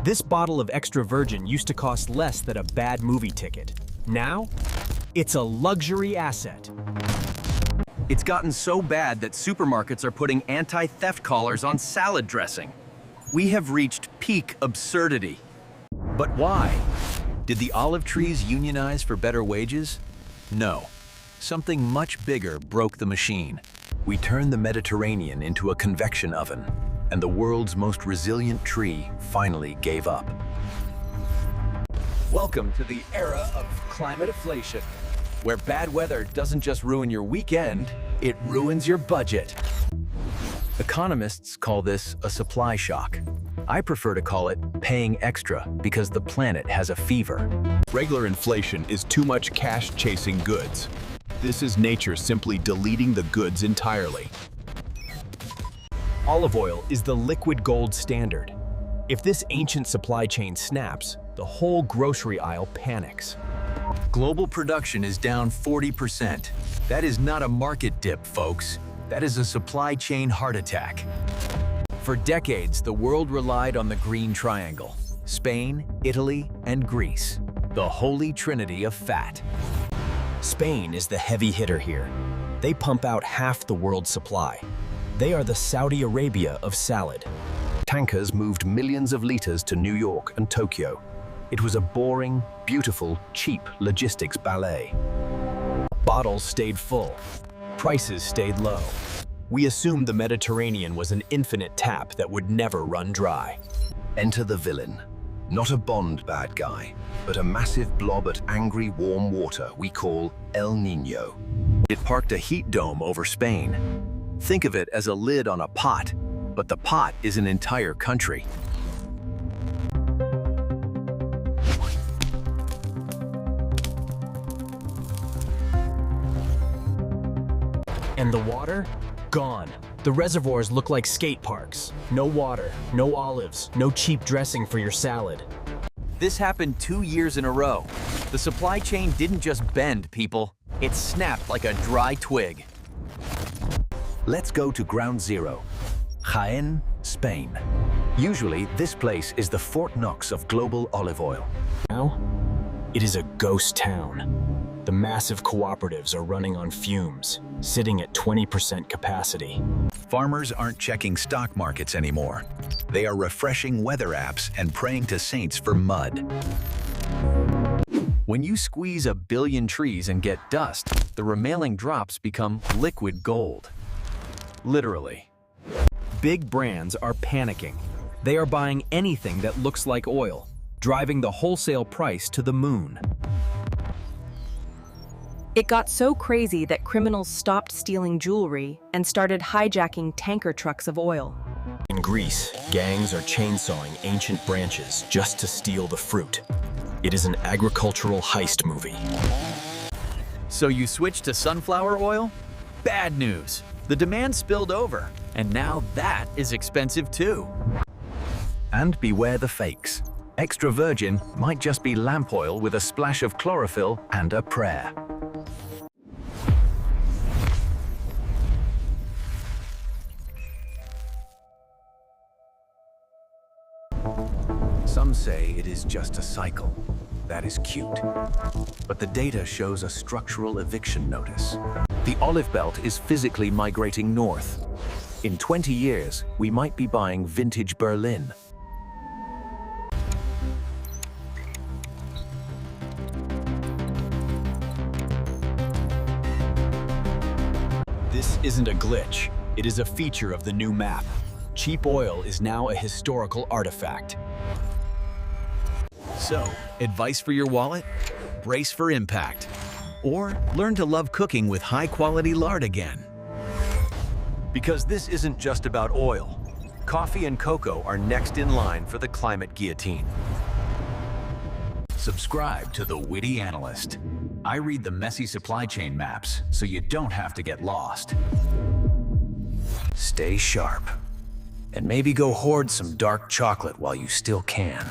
This bottle of extra virgin used to cost less than a bad movie ticket. Now, it's a luxury asset. It's gotten so bad that supermarkets are putting anti-theft collars on salad dressing. We have reached peak absurdity. But why? Did the olive trees unionize for better wages? No. Something much bigger broke the machine. We turned the Mediterranean into a convection oven, and the world's most resilient tree finally gave up. Welcome to the era of climateflation, where bad weather doesn't just ruin your weekend, it ruins your budget. Economists call this a supply shock. I prefer to call it paying extra because the planet has a fever. Regular inflation is too much cash chasing goods. This is nature simply deleting the goods entirely. Olive oil is the liquid gold standard. If this ancient supply chain snaps, the whole grocery aisle panics. Global production is down 40%. That is not a market dip, folks. That is a supply chain heart attack. For decades, the world relied on the Green Triangle: Spain, Italy, and Greece, the holy trinity of fat. Spain is the heavy hitter here. They pump out half the world's supply. They are the Saudi Arabia of salad. Tankers moved millions of liters to New York and Tokyo. It was a boring, beautiful, cheap logistics ballet. Bottles stayed full. Prices stayed low. We assumed the Mediterranean was an infinite tap that would never run dry. Enter the villain. Not a Bond bad guy, but a massive blob of angry warm water we call El Niño. It parked a heat dome over Spain. Think of it as a lid on a pot, but the pot is an entire country. And the water? Gone. The reservoirs look like skate parks. No water, no olives, no cheap dressing for your salad. This happened 2 years in a row. The supply chain didn't just bend, people. It snapped like a dry twig. Let's go to ground zero. Jaén, Spain. Usually, this place is the Fort Knox of global olive oil. Now, it is a ghost town. The massive cooperatives are running on fumes, sitting at 20% capacity. Farmers aren't checking stock markets anymore. They are refreshing weather apps and praying to saints for mud. When you squeeze a billion trees and get dust, the remaining drops become liquid gold. Literally. Big brands are panicking. They are buying anything that looks like oil, driving the wholesale price to the moon. It got so crazy that criminals stopped stealing jewelry and started hijacking tanker trucks of oil. In Greece, gangs are chainsawing ancient branches just to steal the fruit. It is an agricultural heist movie. So you switched to sunflower oil? Bad news. The demand spilled over, and now that is expensive too. And beware the fakes. Extra virgin might just be lamp oil with a splash of chlorophyll and a prayer. Some say it is just a cycle. That is cute. But the data shows a structural eviction notice. The olive belt is physically migrating north. In 20 years, we might be buying vintage Berlin. This isn't a glitch. It is a feature of the new map. Cheap oil is now a historical artifact. So, advice for your wallet? Brace for impact. Or learn to love cooking with high-quality lard again. Because this isn't just about oil. Coffee and cocoa are next in line for the climate guillotine. Subscribe to the Witty Analyst. I read the messy supply chain maps, so you don't have to get lost. Stay sharp. And maybe go hoard some dark chocolate while you still can.